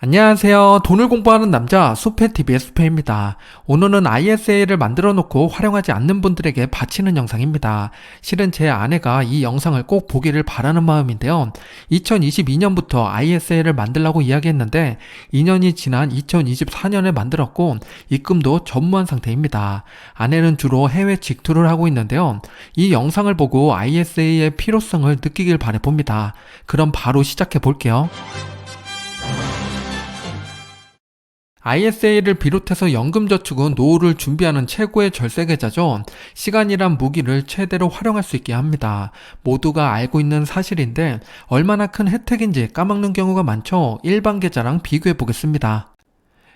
안녕하세요. 돈을 공부하는 남자 수페TV의 수페입니다. 오늘은 ISA를 만들어 놓고 활용하지 않는 분들에게 바치는 영상입니다. 실은 제 아내가 이 영상을 꼭 보기를 바라는 마음인데요. 2022년부터 ISA를 만들라고 이야기했는데 2년이 지난 2024년에 만들었고 입금도 전무한 상태입니다. 아내는 주로 해외 직투를 하고 있는데요. 이 영상을 보고 ISA의 필요성을 느끼길 바라봅니다. 그럼 바로 시작해 볼게요. ISA를 비롯해서 연금저축은 노후를 준비하는 최고의 절세계좌죠. 시간이란 무기를 최대로 활용할 수 있게 합니다. 모두가 알고 있는 사실인데 얼마나 큰 혜택인지 까먹는 경우가 많죠. 일반 계좌랑 비교해 보겠습니다.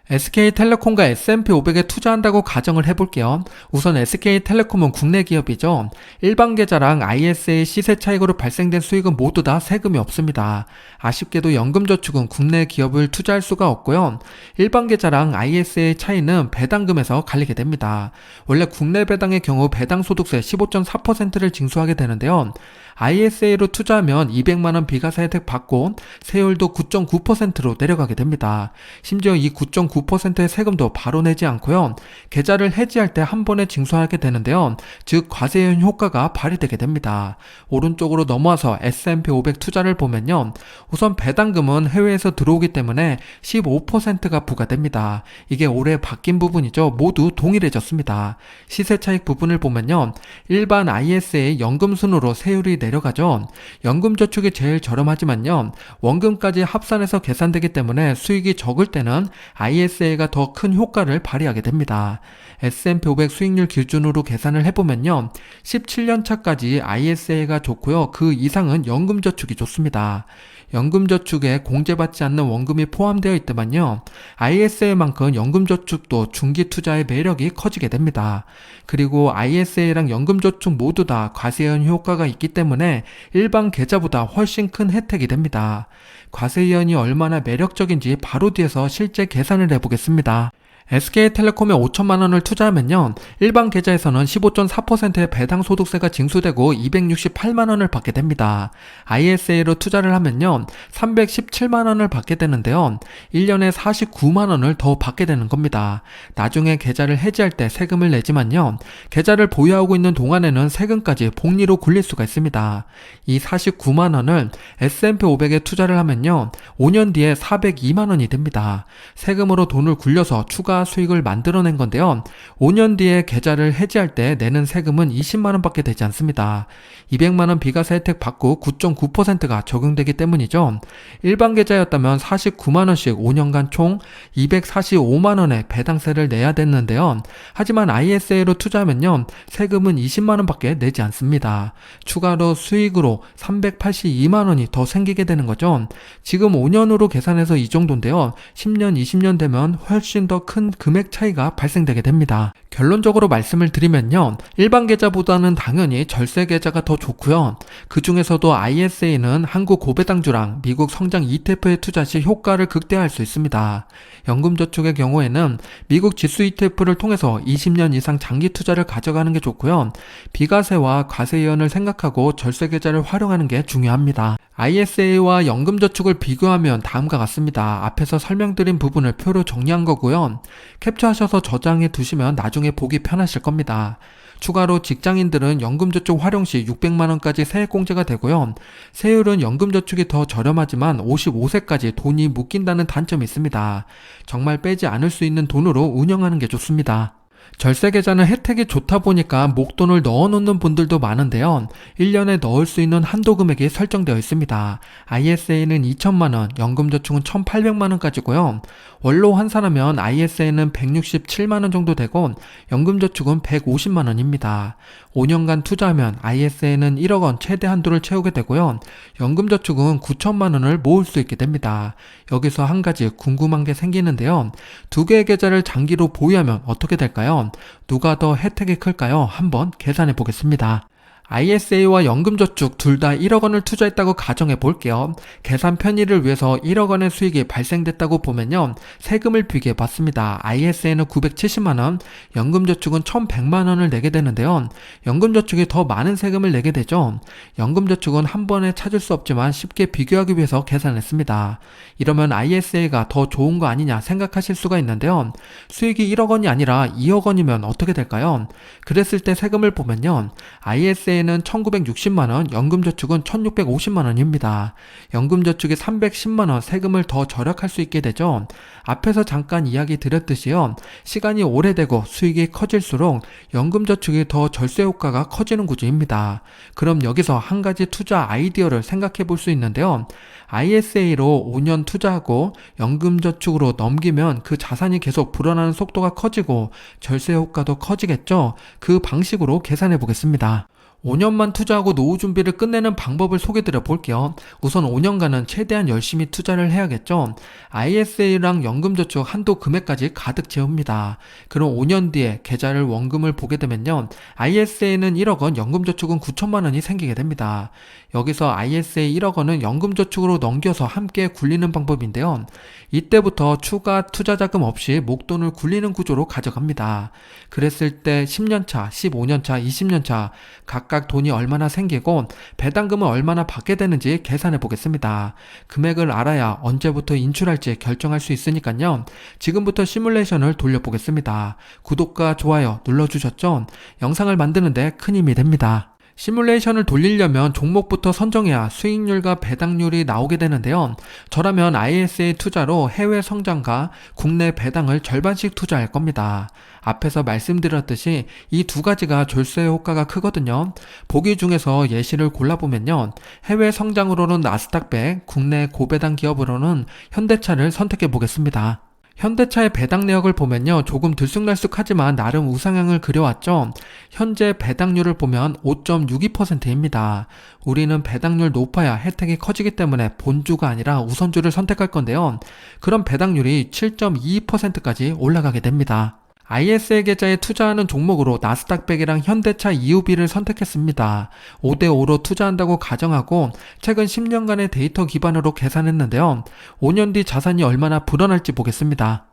SK텔레콤과 S&P 500에 투자한다고 가정을 해볼게요. 우선 SK텔레콤은 국내 기업이죠. 일반 계좌랑 ISA 시세 차익으로 발생된 수익은 모두 다 세금이 없습니다. 아쉽게도 연금저축은 국내 기업을 투자할 수가 없고요. 일반 계좌랑 ISA 차이는 배당금에서 갈리게 됩니다. 원래 국내 배당의 경우 배당소득세 15.4%를 징수하게 되는데요. ISA로 투자하면 200만원 비과세 혜택 받고 세율도 9.9%로 내려가게 됩니다. 심지어 이 9.9%의 세금도 바로 내지 않고요. 계좌를 해지할 때 한 번에 징수하게 되는데요. 즉 과세현 효과가 발휘되게 됩니다. 오른쪽으로 넘어와서 S&P 500 투자를 보면요. 우선 배당금은 해외에서 들어오기 때문에 15%가 부과됩니다. 이게 올해 바뀐 부분이죠. 모두 동일해졌습니다. 시세 차익 부분을 보면요. 일반 ISA 연금순으로 세율이 내려가죠. 연금저축이 제일 저렴하지만요. 원금까지 합산해서 계산되기 때문에 수익이 적을 때는 ISA가 더 큰 효과를 발휘하게 됩니다. S&P 500 수익률 기준으로 계산을 해보면요. 17년 차까지 ISA가 좋고요. 그 이상은 연금저축이 좋습니다. 연금저축에 공제받지 않는 원금이 포함되어 있다면요. ISA만큼 연금저축도 중기투자의 매력이 커지게 됩니다. 그리고 ISA랑 연금저축 모두 다 과세현 효과가 있기 때문에 일반 계좌보다 훨씬 큰 혜택이 됩니다. 과세현이 얼마나 매력적인지 바로 뒤에서 실제 계산을 해보겠습니다. SK텔레콤에 5천만원을 투자하면요. 일반 계좌에서는 15.4%의 배당소득세가 징수되고 268만원을 받게 됩니다. ISA로 투자를 하면요. 317만원을 받게 되는데요. 1년에 49만원을 더 받게 되는 겁니다. 나중에 계좌를 해지할 때 세금을 내지만요. 계좌를 보유하고 있는 동안에는 세금까지 복리로 굴릴 수가 있습니다. 이 49만원을 S&P 500에 투자를 하면요. 5년 뒤에 402만원이 됩니다. 세금으로 돈을 굴려서 추가 수익을 만들어낸 건데요. 5년 뒤에 계좌를 해지할 때 내는 세금은 20만원 밖에 되지 않습니다. 200만원 비과세 혜택 받고 9.9%가 적용되기 때문이죠. 일반 계좌였다면 49만원씩 5년간 총 245만원의 배당세를 내야 됐는데요. 하지만 ISA로 투자하면요. 세금은 20만원 밖에 내지 않습니다. 추가로 수익으로 382만원이 더 생기게 되는 거죠. 지금 5년으로 계산해서 이 정도인데요. 10년, 20년 되면 훨씬 더 큰 금액 차이가 발생되게 됩니다. 결론적으로 말씀을 드리면요. 일반 계좌보다는 당연히 절세 계좌가 더 좋고요. 그 중에서도 ISA는 한국 고배당주랑 미국 성장 ETF에 투자 시 효과를 극대화할 수 있습니다. 연금저축의 경우에는 미국 지수 ETF를 통해서 20년 이상 장기 투자를 가져가는 게 좋고요. 비과세와 과세이연을 생각하고 절세 계좌를 활용하는 게 중요합니다. ISA와 연금저축을 비교하면 다음과 같습니다. 앞에서 설명드린 부분을 표로 정리한 거고요. 캡처하셔서 저장해 두시면 나중에 보기 편하실 겁니다. 추가로 직장인들은 연금저축 활용 시 600만원까지 세액공제가 되고요. 세율은 연금저축이 더 저렴하지만 55세까지 돈이 묶인다는 단점이 있습니다. 정말 빼지 않을 수 있는 돈으로 운영하는 게 좋습니다. 절세계좌는 혜택이 좋다 보니까 목돈을 넣어놓는 분들도 많은데요. 1년에 넣을 수 있는 한도 금액이 설정되어 있습니다. ISA는 2천만원, 연금저축은 1,800만원까지고요. 원로 환산하면 ISA는 167만원 정도 되고 연금저축은 150만원입니다. 5년간 투자하면 ISA는 1억원 최대 한도를 채우게 되고요. 연금저축은 9천만원을 모을 수 있게 됩니다. 여기서 한 가지 궁금한 게 생기는데요. 두 개의 계좌를 장기로 보유하면 어떻게 될까요? 누가 더 혜택이 클까요? 한번 계산해 보겠습니다. ISA와 연금저축 둘 다 1억 원을 투자했다고 가정해 볼게요. 계산 편의를 위해서 1억 원의 수익이 발생됐다고 보면요. 세금을 비교해 봤습니다. ISA는 970만 원, 연금저축은 1100만 원을 내게 되는데요. 연금저축이 더 많은 세금을 내게 되죠. 연금저축은 한 번에 찾을 수 없지만 쉽게 비교하기 위해서 계산했습니다. 이러면 ISA가 더 좋은 거 아니냐 생각하실 수가 있는데요. 수익이 1억 원이 아니라 2억 원이면 어떻게 될까요? 그랬을 때 세금을 보면요. ISA는 1960만원, 연금저축은 1650만원입니다. 연금저축이 310만원 세금을 더 절약할 수 있게 되죠. 앞에서 잠깐 이야기 드렸듯이요. 시간이 오래되고 수익이 커질수록 연금저축이 더 절세 효과가 커지는 구조입니다. 그럼 여기서 한 가지 투자 아이디어를 생각해 볼 수 있는데요. ISA로 5년 투자하고 연금저축으로 넘기면 그 자산이 계속 불어나는 속도가 커지고 절세 효과도 커지겠죠. 그 방식으로 계산해 보겠습니다. 5년만 투자하고 노후 준비를 끝내는 방법을 소개드려 볼게요. 우선 5년간은 최대한 열심히 투자를 해야겠죠. ISA랑 연금저축 한도 금액까지 가득 채웁니다. 그럼 5년 뒤에 계좌를 원금을 보게 되면요. ISA는 1억 원, 연금저축은 9천만 원이 생기게 됩니다. 여기서 ISA 1억 원은 연금저축으로 넘겨서 함께 굴리는 방법인데요. 이때부터 추가 투자자금 없이 목돈을 굴리는 구조로 가져갑니다. 그랬을 때 10년차, 15년차, 20년차 각각 돈이 얼마나 생기고 배당금은 얼마나 받게 되는지 계산해 보겠습니다. 금액을 알아야 언제부터 인출할지 결정할 수 있으니까요. 지금부터 시뮬레이션을 돌려보겠습니다. 구독과 좋아요 눌러주셨죠? 영상을 만드는데 큰 힘이 됩니다. 시뮬레이션을 돌리려면 종목부터 선정해야 수익률과 배당률이 나오게 되는데요. 저라면 ISA 투자로 해외 성장과 국내 배당을 절반씩 투자할 겁니다. 앞에서 말씀드렸듯이 이 두 가지가 졸세 효과가 크거든요. 보기 중에서 예시를 골라보면요. 해외 성장으로는 나스닥 100, 국내 고배당 기업으로는 현대차를 선택해 보겠습니다. 현대차의 배당 내역을 보면요. 조금 들쑥날쑥하지만 나름 우상향을 그려왔죠. 현재 배당률을 보면 5.62%입니다. 우리는 배당률 높아야 혜택이 커지기 때문에 본주가 아니라 우선주를 선택할 건데요. 그럼 배당률이 7.22%까지 올라가게 됩니다. ISA 계좌에 투자하는 종목으로 나스닥 100이랑 현대차 EUB를 선택했습니다. 5대5로 투자한다고 가정하고 최근 10년간의 데이터 기반으로 계산했는데요. 5년 뒤 자산이 얼마나 불어날지 보겠습니다.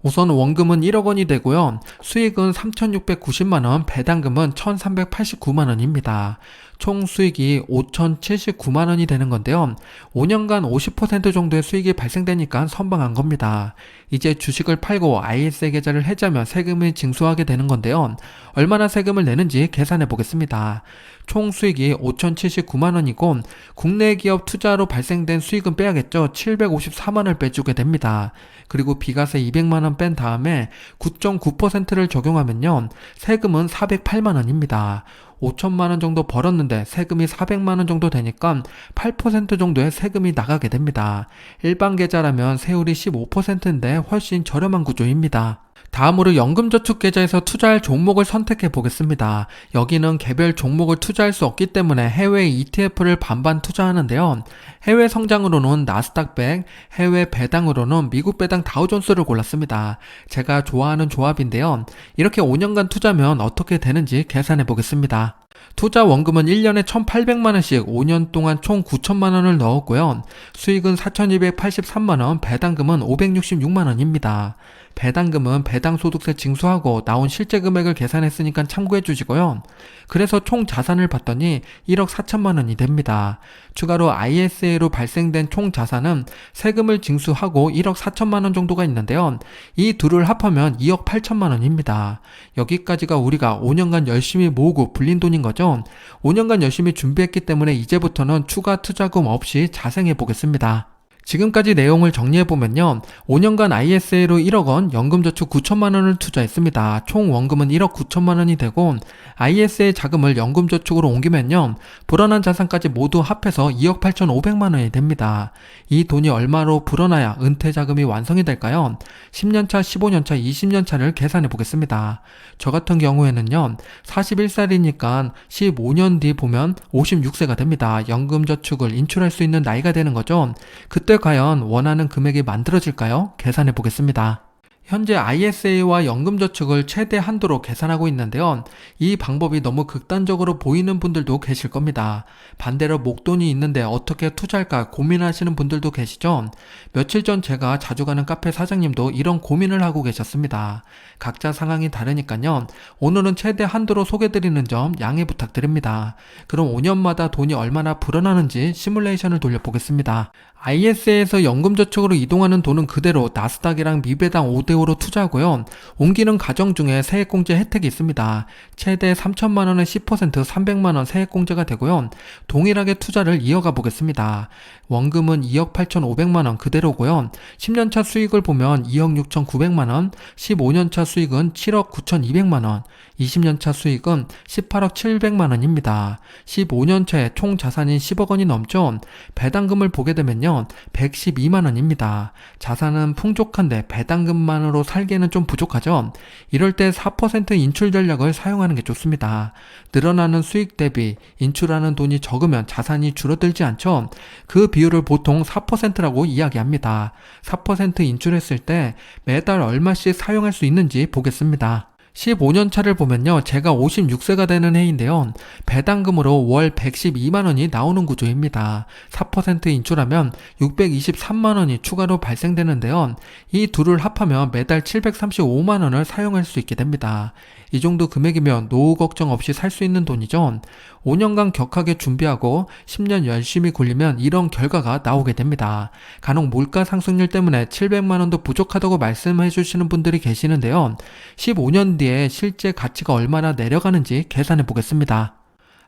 우선 원금은 1억 원이 되고요. 수익은 3,690만원, 배당금은 1,389만원입니다. 총 수익이 5,079만원이 되는 건데요. 5년간 50% 정도의 수익이 발생되니까 선방한 겁니다. 이제 주식을 팔고 ISA 계좌를 해지하면 세금을 징수하게 되는 건데요. 얼마나 세금을 내는지 계산해 보겠습니다. 총 수익이 5,079만원이고 국내 기업 투자로 발생된 수익은 빼야겠죠. 754만원을 빼주게 됩니다. 그리고 비과세 200만원 뺀 다음에 9.9%를 적용하면요. 세금은 408만원입니다. 5천만원 정도 벌었는데 세금이 400만원 정도 되니까 8% 정도의 세금이 나가게 됩니다. 일반 계좌라면 세율이 15%인데 훨씬 저렴한 구조입니다. 다음으로 연금저축 계좌에서 투자할 종목을 선택해 보겠습니다. 여기는 개별 종목을 투자할 수 없기 때문에 해외 ETF를 반반 투자하는데요. 해외 성장으로는 나스닥 100, 해외 배당으로는 미국 배당 다우존스를 골랐습니다. 제가 좋아하는 조합인데요. 이렇게 5년간 투자면 어떻게 되는지 계산해 보겠습니다. 투자 원금은 1년에 1,800만원씩 5년 동안 총 9천만원을 넣었고요. 수익은 4,283만원, 배당금은 566만원입니다. 배당금은 배당소득세 징수하고 나온 실제 금액을 계산했으니까 참고해 주시고요. 그래서 총 자산을 봤더니 1억 4천만 원이 됩니다. 추가로 ISA로 발생된 총 자산은 세금을 징수하고 1억 4천만 원 정도가 있는데요. 이 둘을 합하면 2억 8천만 원입니다. 여기까지가 우리가 5년간 열심히 모으고 불린 돈인 거죠. 5년간 열심히 준비했기 때문에 이제부터는 추가 투자금 없이 자생해 보겠습니다. 지금까지 내용을 정리해보면요. 5년간 ISA로 1억 원, 연금저축 9천만 원을 투자했습니다. 총 원금은 1억 9천만 원이 되고 ISA 자금을 연금저축으로 옮기면요. 불어난 자산까지 모두 합해서 2억 8,500만 원이 됩니다. 이 돈이 얼마로 불어나야 은퇴 자금이 완성이 될까요? 10년차, 15년차, 20년차를 계산해 보겠습니다. 저 같은 경우에는요. 41살이니까 15년 뒤 보면 56세가 됩니다. 연금저축을 인출할 수 있는 나이가 되는 거죠. 그때 과연 원하는 금액이 만들어질까요? 계산해 보겠습니다. 현재 ISA와 연금저축을 최대 한도로 계산하고 있는데요. 이 방법이 너무 극단적으로 보이는 분들도 계실 겁니다. 반대로 목돈이 있는데 어떻게 투자할까 고민하시는 분들도 계시죠? 며칠 전 제가 자주 가는 카페 사장님도 이런 고민을 하고 계셨습니다. 각자 상황이 다르니까요. 오늘은 최대 한도로 소개드리는 점 양해 부탁드립니다. 그럼 5년마다 돈이 얼마나 불어나는지 시뮬레이션을 돌려보겠습니다. ISA에서 연금저축으로 이동하는 돈은 그대로 나스닥이랑 미배당 5대5로 투자하고요. 옮기는 과정 중에 세액공제 혜택이 있습니다. 최대 3천만원의 10% 300만원 세액공제가 되고요. 동일하게 투자를 이어가 보겠습니다. 원금은 2억 8,500만원 그대로고요. 10년차 수익을 보면 2억 6,900만원, 15년차 수익은 7억 9,200만원, 20년차 수익은 18억 700만원입니다. 15년차에 총 자산이 10억 원이 넘죠? 배당금을 보게 되면요. 112만원입니다. 자산은 풍족한데 배당금만으로 살기에는 좀 부족하죠? 이럴 때 4% 인출 전략을 사용하는 게 좋습니다. 늘어나는 수익 대비 인출하는 돈이 적으면 자산이 줄어들지 않죠? 그 비율을 보통 4%라고 이야기합니다. 4% 인출했을 때 매달 얼마씩 사용할 수 있는지 보겠습니다. 15년 차를 보면요. 제가 56세가 되는 해인데요. 배당금으로 월 112만원이 나오는 구조입니다. 4% 인출하면 623만원이 추가로 발생되는데요. 이 둘을 합하면 매달 735만원을 사용할 수 있게 됩니다. 이 정도 금액이면 노후 걱정 없이 살 수 있는 돈이죠. 5년간 격하게 준비하고 10년 열심히 굴리면 이런 결과가 나오게 됩니다. 간혹 물가 상승률 때문에 700만원도 부족하다고 말씀해 주시는 분들이 계시는데요. 15년 뒤에 실제 가치가 얼마나 내려가는지 계산해 보겠습니다.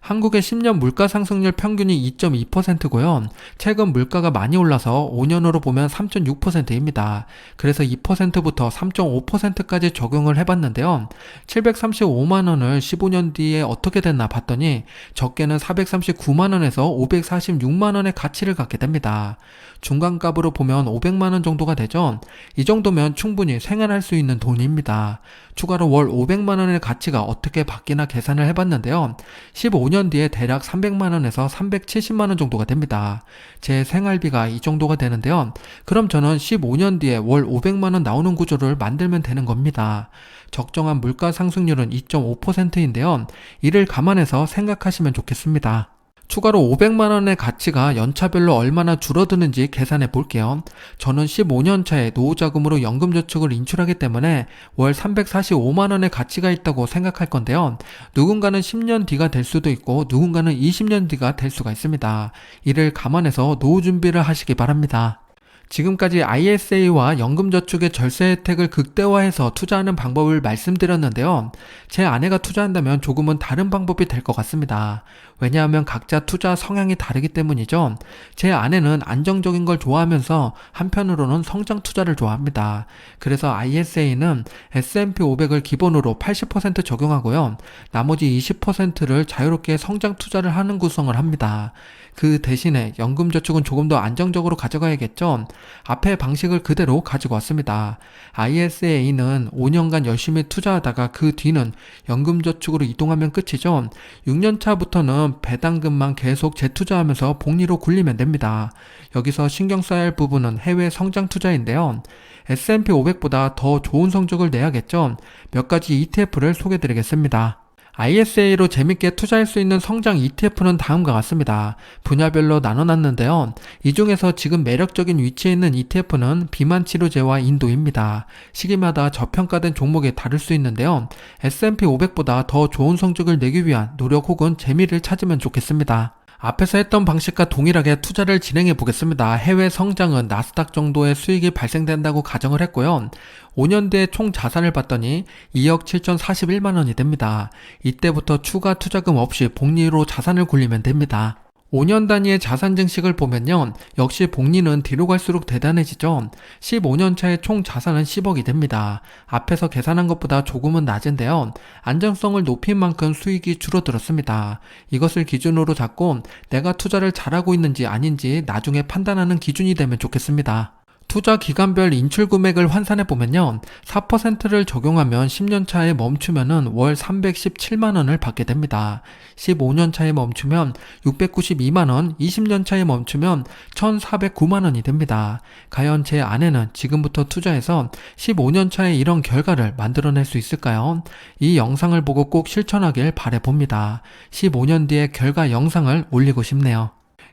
한국의 10년 물가 상승률 평균이 2.2%고요. 최근 물가가 많이 올라서 5년으로 보면 3.6%입니다. 그래서 2%부터 3.5%까지 적용을 해봤는데요. 735만원을 15년 뒤에 어떻게 됐나 봤더니 적게는 439만원에서 546만원의 가치를 갖게 됩니다. 중간값으로 보면 500만원 정도가 되죠. 이 정도면 충분히 생활할 수 있는 돈입니다. 추가로 월 500만원의 가치가 어떻게 바뀌나 계산을 해봤는데요. 15년 뒤에 대략 300만원에서 370만원 정도가 됩니다. 제 생활비가 이 정도가 되는데요. 그럼 저는 15년 뒤에 월 500만원 나오는 구조를 만들면 되는 겁니다. 적정한 물가 상승률은 2.5%인데요. 이를 감안해서 생각하시면 좋겠습니다. 추가로 500만원의 가치가 연차별로 얼마나 줄어드는지 계산해 볼게요. 저는 15년 차에 노후자금으로 연금저축을 인출하기 때문에 월 345만원의 가치가 있다고 생각할 건데요. 누군가는 10년 뒤가 될 수도 있고 누군가는 20년 뒤가 될 수가 있습니다. 이를 감안해서 노후 준비를 하시기 바랍니다. 지금까지 ISA와 연금저축의 절세 혜택을 극대화해서 투자하는 방법을 말씀드렸는데요. 제 아내가 투자한다면 조금은 다른 방법이 될 것 같습니다. 왜냐하면 각자 투자 성향이 다르기 때문이죠. 제 아내는 안정적인 걸 좋아하면서 한편으로는 성장 투자를 좋아합니다. 그래서 ISA는 S&P 500을 기본으로 80% 적용하고요. 나머지 20%를 자유롭게 성장 투자를 하는 구성을 합니다. 그 대신에 연금저축은 조금 더 안정적으로 가져가야겠죠. 앞의 방식을 그대로 가지고 왔습니다. ISA는 5년간 열심히 투자하다가 그 뒤는 연금저축으로 이동하면 끝이죠. 6년차부터는 배당금만 계속 재투자하면서 복리로 굴리면 됩니다. 여기서 신경 써야 할 부분은 해외 성장 투자인데요. S&P 500보다 더 좋은 성적을 내야겠죠. 몇 가지 ETF를 소개드리겠습니다. ISA로 재밌게 투자할 수 있는 성장 ETF는 다음과 같습니다. 분야별로 나눠놨는데요. 이 중에서 지금 매력적인 위치에 있는 ETF는 비만치료제와 인도입니다. 시기마다 저평가된 종목이 다를 수 있는데요. S&P 500보다 더 좋은 성적을 내기 위한 노력 혹은 재미를 찾으면 좋겠습니다. 앞에서 했던 방식과 동일하게 투자를 진행해 보겠습니다. 해외 성장은 나스닥 정도의 수익이 발생된다고 가정을 했고요. 5년 뒤에 총 자산을 봤더니 2억 7,041만원이 됩니다. 이때부터 추가 투자금 없이 복리로 자산을 굴리면 됩니다. 5년 단위의 자산 증식을 보면요. 역시 복리는 뒤로 갈수록 대단해지죠. 15년 차에 총 자산은 10억이 됩니다. 앞에서 계산한 것보다 조금은 낮은데요. 안정성을 높인 만큼 수익이 줄어들었습니다. 이것을 기준으로 잡고 내가 투자를 잘하고 있는지 아닌지 나중에 판단하는 기준이 되면 좋겠습니다. 투자 기간별 인출 금액을 환산해 보면요. 4%를 적용하면 10년 차에 멈추면은 월 317만 원을 받게 됩니다. 15년 차에 멈추면 692만 원, 20년 차에 멈추면 1,409만 원이 됩니다. 과연 제 아내는 지금부터 투자해서 15년 차에 이런 결과를 만들어낼 수 있을까요? 이 영상을 보고 꼭 실천하길 바라봅니다. 15년 뒤에 결과 영상을 올리고 싶네요.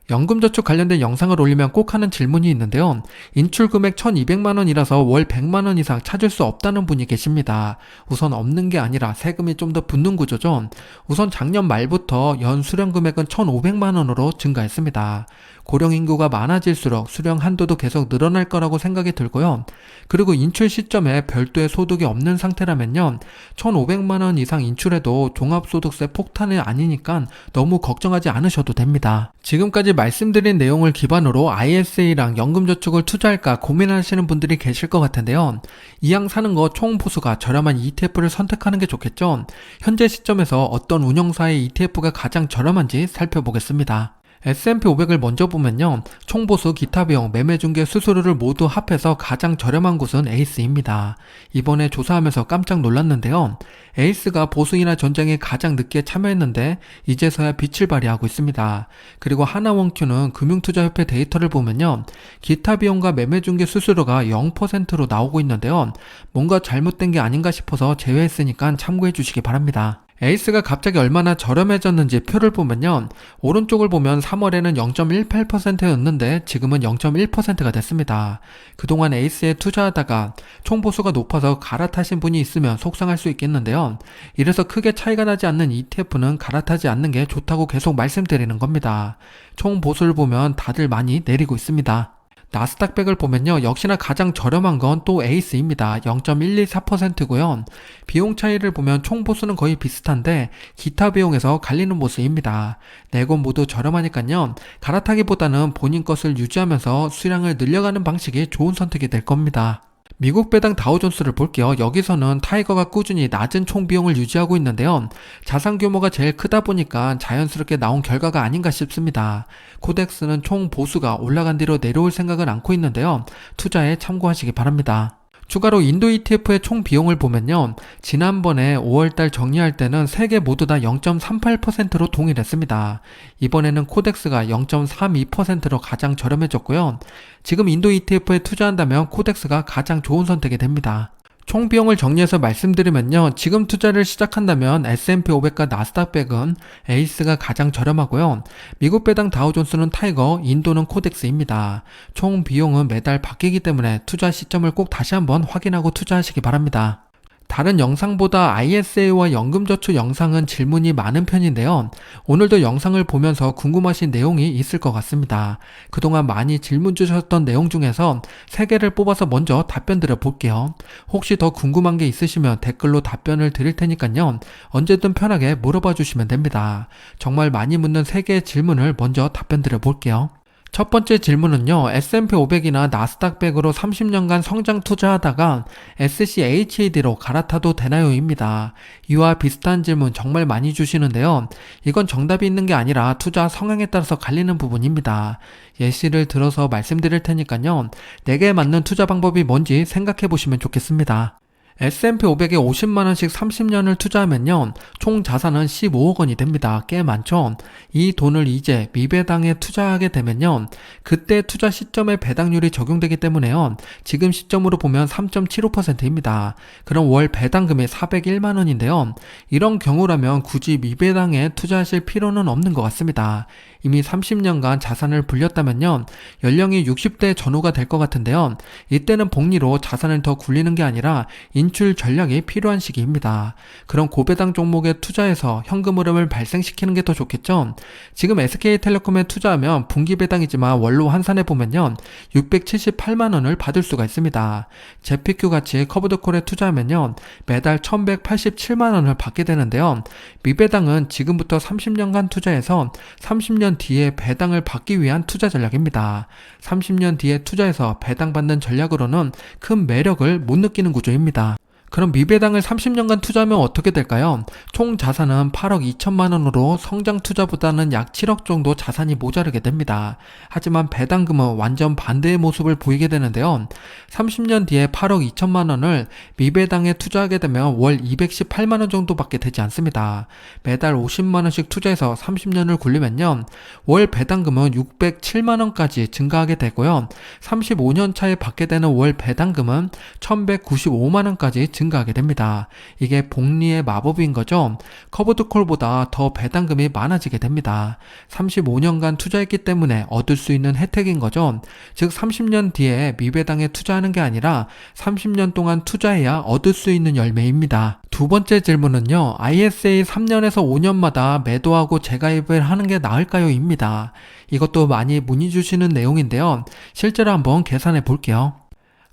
연금저축 관련된 영상을 올리면 꼭 하는 질문이 있는데요. 인출금액 1,200만 원이라서 월 100만 원 이상 찾을 수 없다는 분이 계십니다. 우선 없는 게 아니라 세금이 좀 더 붙는 구조죠. 우선 작년 말부터 연 수령 금액은 1,500만 원으로 증가했습니다. 고령 인구가 많아질수록 수령 한도도 계속 늘어날 거라고 생각이 들고요. 그리고 인출 시점에 별도의 소득이 없는 상태라면요. 1,500만 원 이상 인출해도 종합소득세 폭탄이 아니니까 너무 걱정하지 않으셔도 됩니다. 지금까지 말씀드린 내용을 기반으로 ISA랑 연금저축을 투자할까 고민하시는 분들이 계실 것 같은데요. 이왕 사는 거 총보수가 저렴한 ETF를 선택하는 게 좋겠죠. 현재 시점에서 어떤 운영사의 ETF가 가장 저렴한지 살펴보겠습니다. S&P 500을 먼저 보면요. 총보수, 기타 비용, 매매중개 수수료를 모두 합해서 가장 저렴한 곳은 에이스입니다. 이번에 조사하면서 깜짝 놀랐는데요. 에이스가 보수이나 전쟁에 가장 늦게 참여했는데 이제서야 빛을 발휘하고 있습니다. 그리고 하나원큐는 금융투자협회 데이터를 보면요. 기타 비용과 매매중개 수수료가 0%로 나오고 있는데요. 뭔가 잘못된 게 아닌가 싶어서 제외했으니까 참고해 주시기 바랍니다. 에이스가 갑자기 얼마나 저렴해졌는지 표를 보면요. 오른쪽을 보면 3월에는 0.18%였는데 지금은 0.1%가 됐습니다. 그동안 에이스에 투자하다가 총보수가 높아서 갈아타신 분이 있으면 속상할 수 있겠는데요. 이래서 크게 차이가 나지 않는 ETF는 갈아타지 않는 게 좋다고 계속 말씀드리는 겁니다. 총보수를 보면 다들 많이 내리고 있습니다. 나스닥100을 보면요. 역시나 가장 저렴한 건 또 에이스입니다. 0.124%고요. 비용 차이를 보면 총보수는 거의 비슷한데 기타 비용에서 갈리는 모습입니다. 네 곳 모두 저렴하니까요. 갈아타기보다는 본인 것을 유지하면서 수량을 늘려가는 방식이 좋은 선택이 될 겁니다. 미국 배당 다우존스를 볼게요. 여기서는 타이거가 꾸준히 낮은 총비용을 유지하고 있는데요. 자산 규모가 제일 크다 보니까 자연스럽게 나온 결과가 아닌가 싶습니다. 코덱스는 총 보수가 올라간 뒤로 내려올 생각은 않고 있는데요. 투자에 참고하시기 바랍니다. 추가로 인도 ETF의 총 비용을 보면요. 지난번에 5월달 정리할 때는 3개 모두 다 0.38%로 동일했습니다. 이번에는 코덱스가 0.32%로 가장 저렴해졌고요. 지금 인도 ETF에 투자한다면 코덱스가 가장 좋은 선택이 됩니다. 총 비용을 정리해서 말씀드리면요. 지금 투자를 시작한다면 S&P 500과 나스닥100은 에이스가 가장 저렴하고요. 미국 배당 다우존스는 타이거, 인도는 코덱스입니다. 총 비용은 매달 바뀌기 때문에 투자 시점을 꼭 다시 한번 확인하고 투자하시기 바랍니다. 다른 영상보다 ISA와 연금저축 영상은 질문이 많은 편인데요. 오늘도 영상을 보면서 궁금하신 내용이 있을 것 같습니다. 그동안 많이 질문 주셨던 내용 중에서 3개를 뽑아서 먼저 답변 드려 볼게요. 혹시 더 궁금한 게 있으시면 댓글로 답변을 드릴 테니까요. 언제든 편하게 물어봐 주시면 됩니다. 정말 많이 묻는 3개의 질문을 먼저 답변 드려 볼게요. 첫 번째 질문은요. S&P 500이나 나스닥100으로 30년간 성장 투자하다가 SCHAD로 갈아타도 되나요? 입니다. 이와 비슷한 질문 정말 많이 주시는데요. 이건 정답이 있는 게 아니라 투자 성향에 따라서 갈리는 부분입니다. 예시를 들어서 말씀드릴 테니까요. 내게 맞는 투자 방법이 뭔지 생각해 보시면 좋겠습니다. S&P 500에 50만원씩 30년을 투자하면요. 총 자산은 15억 원이 됩니다. 꽤 많죠? 이 돈을 이제 미배당에 투자하게 되면요. 그때 투자 시점에 배당률이 적용되기 때문에요. 지금 시점으로 보면 3.75%입니다. 그럼 월 배당금이 401만 원인데요. 이런 경우라면 굳이 미배당에 투자하실 필요는 없는 것 같습니다. 이미 30년간 자산을 불렸다면요. 연령이 60대 전후가 될 것 같은데요. 이때는 복리로 자산을 더 굴리는 게 아니라 인출 전략이 필요한 시기입니다. 그럼 고배당 종목에 투자해서 현금 흐름을 발생시키는 게 더 좋겠죠? 지금 SK텔레콤에 투자하면 분기 배당이지만 월로 환산해 보면요. 678만 원을 받을 수가 있습니다. 제피큐 같이 커브드콜에 투자하면요. 매달 1187만 원을 받게 되는데요. 미배당은 지금부터 30년간 투자해서 30년 뒤에 배당을 받기 위한 투자 전략입니다. 30년 뒤에 투자해서 배당받는 전략으로는 큰 매력을 못 느끼는 구조입니다. 그럼 미배당을 30년간 투자하면 어떻게 될까요? 총 자산은 8억 2천만 원으로 성장 투자보다는 약 7억 정도 자산이 모자르게 됩니다. 하지만 배당금은 완전 반대의 모습을 보이게 되는데요. 30년 뒤에 8억 2천만 원을 미배당에 투자하게 되면 월 218만 원 정도밖에 되지 않습니다. 매달 50만 원씩 투자해서 30년을 굴리면요. 월 배당금은 607만 원까지 증가하게 되고요. 35년 차에 받게 되는 월 배당금은 1195만 원까지 증가하게 됩니다. 이게 복리의 마법인 거죠. 커브드콜보다 더 배당금이 많아지게 됩니다. 35년간 투자했기 때문에 얻을 수 있는 혜택인 거죠. 즉 30년 뒤에 미배당에 투자하는 게 아니라 30년 동안 투자해야 얻을 수 있는 열매입니다. 두 번째 질문은요. ISA 3년에서 5년마다 매도하고 재가입을 하는 게 나을까요? 입니다. 이것도 많이 문의 주시는 내용인데요. 실제로 한번 계산해 볼게요.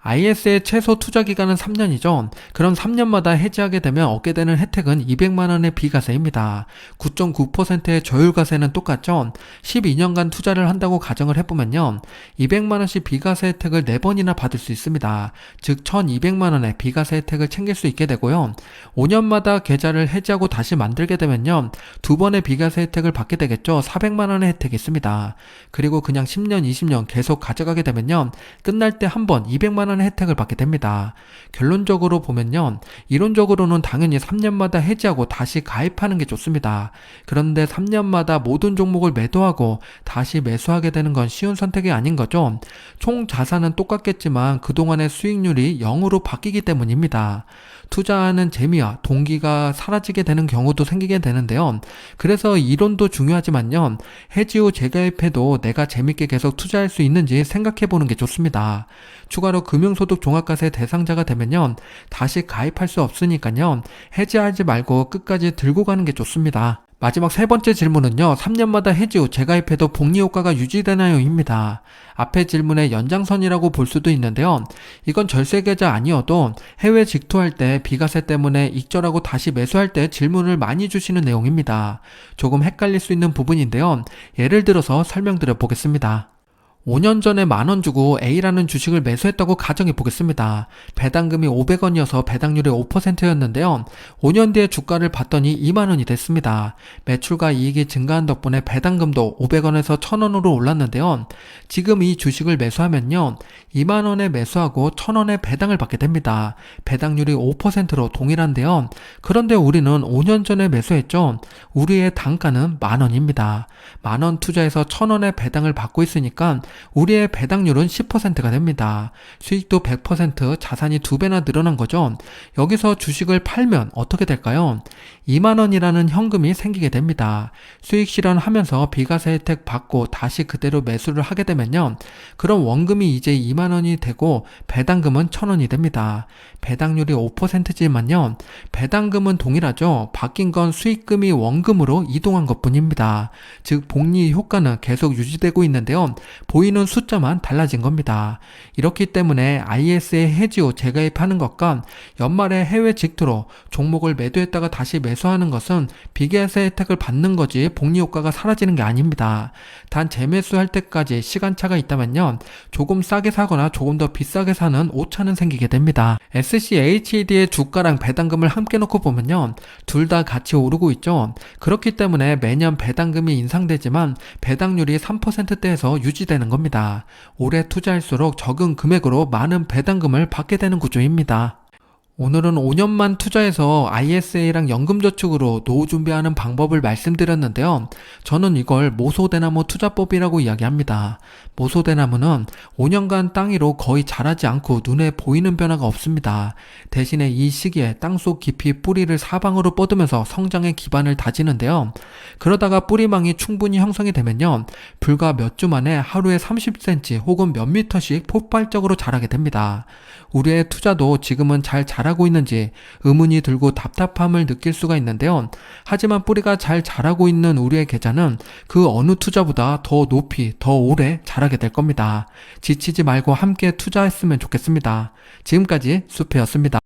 IS의 최소 투자 기간은 3년이죠. 그럼 3년마다 해지하게 되면 얻게 되는 혜택은 200만 원의 비과세입니다. 9.9%의 저율과세는 똑같죠. 12년간 투자를 한다고 가정을 해보면요. 200만 원씩 비과세 혜택을 4번이나 받을 수 있습니다. 즉 1200만 원의 비과세 혜택을 챙길 수 있게 되고요. 5년마다 계좌를 해지하고 다시 만들게 되면요. 2번의 비과세 혜택을 받게 되겠죠. 400만 원의 혜택이 있습니다. 그리고 그냥 10년, 20년 계속 가져가게 되면요. 끝날 때 한 번 200만 원 혜택을 받게 됩니다. 결론적으로 보면요. 이론적으로는 당연히 3년마다 해지하고 다시 가입하는 게 좋습니다. 그런데 3년마다 모든 종목을 매도하고 다시 매수하게 되는 건 쉬운 선택이 아닌 거죠. 총 자산은 똑같겠지만 그동안의 수익률이 0으로 바뀌기 때문입니다. 투자하는 재미와 동기가 사라지게 되는 경우도 생기게 되는데요. 그래서 이론도 중요하지만요. 해지 후 재가입해도 내가 재밌게 계속 투자할 수 있는지 생각해 보는 게 좋습니다. 추가로 금융소득 종합과세 대상자가 되면요. 다시 가입할 수 없으니까요. 해지하지 말고 끝까지 들고 가는 게 좋습니다. 마지막 세 번째 질문은요. 3년마다 해지 후 재가입해도 복리 효과가 유지되나요? 입니다. 앞의 질문의 연장선이라고 볼 수도 있는데요. 이건 절세계좌 아니어도 해외 직투할 때 비과세 때문에 익절하고 다시 매수할 때 질문을 많이 주시는 내용입니다. 조금 헷갈릴 수 있는 부분인데요. 예를 들어서 설명드려 보겠습니다. 5년 전에 만원 주고 A라는 주식을 매수했다고 가정해 보겠습니다. 배당금이 500원이어서 배당률이 5%였는데요. 5년 뒤에 주가를 봤더니 2만원이 됐습니다. 매출과 이익이 증가한 덕분에 배당금도 500원에서 1000원으로 올랐는데요. 지금 이 주식을 매수하면요. 2만원에 매수하고 1000원의 배당을 받게 됩니다. 배당률이 5%로 동일한데요. 그런데 우리는 5년 전에 매수했죠. 우리의 단가는 만원입니다. 만원 투자해서 1000원의 배당을 받고 있으니까 우리의 배당률은 10%가 됩니다. 수익도 100%, 자산이 2배나 늘어난 거죠. 여기서 주식을 팔면 어떻게 될까요? 2만원이라는 현금이 생기게 됩니다. 수익 실현하면서 비과세 혜택 받고 다시 그대로 매수를 하게 되면요. 그럼 원금이 이제 2만원이 되고 배당금은 1000원이 됩니다. 배당률이 5%지만요. 배당금은 동일하죠. 바뀐 건 수익금이 원금으로 이동한 것 뿐입니다. 즉 복리 효과는 계속 유지되고 있는데요. 보이는 숫자만 달라진 겁니다. 이렇기 때문에 IS에 해지 후 재가입하는 것과 연말에 해외 직투로 종목을 매도했다가 다시 매수하는 것은 비과세 혜택을 받는 거지 복리 효과가 사라지는 게 아닙니다. 단 재매수할 때까지 시간차가 있다면요. 조금 싸게 사거나 조금 더 비싸게 사는 오차는 생기게 됩니다. SCHED의 주가랑 배당금을 함께 놓고 보면요. 둘 다 같이 오르고 있죠. 그렇기 때문에 매년 배당금이 인상되지만 배당률이 3%대에서 유지되는 겁니다. 오래 투자할수록 적은 금액으로 많은 배당금을 받게 되는 구조입니다. 오늘은 5년만 투자해서 ISA랑 연금저축으로 노후 준비하는 방법을 말씀드렸는데요. 저는 이걸 모소대나무 투자법이라고 이야기합니다. 모소대나무는 5년간 땅 위로 거의 자라지 않고 눈에 보이는 변화가 없습니다. 대신에 이 시기에 땅속 깊이 뿌리를 사방으로 뻗으면서 성장의 기반을 다지는데요. 그러다가 뿌리망이 충분히 형성이 되면요. 불과 몇 주 만에 하루에 30cm 혹은 몇 미터씩 폭발적으로 자라게 됩니다. 우리의 투자도 지금은 잘 자라고 있는지 의문이 들고 답답함을 느낄 수가 있는데요. 하지만 뿌리가 잘 자라고 있는 우리의 계좌는 그 어느 투자보다 더 높이, 더 오래 자라게 될 겁니다. 지치지 말고 함께 투자했으면 좋겠습니다. 지금까지 수페였습니다.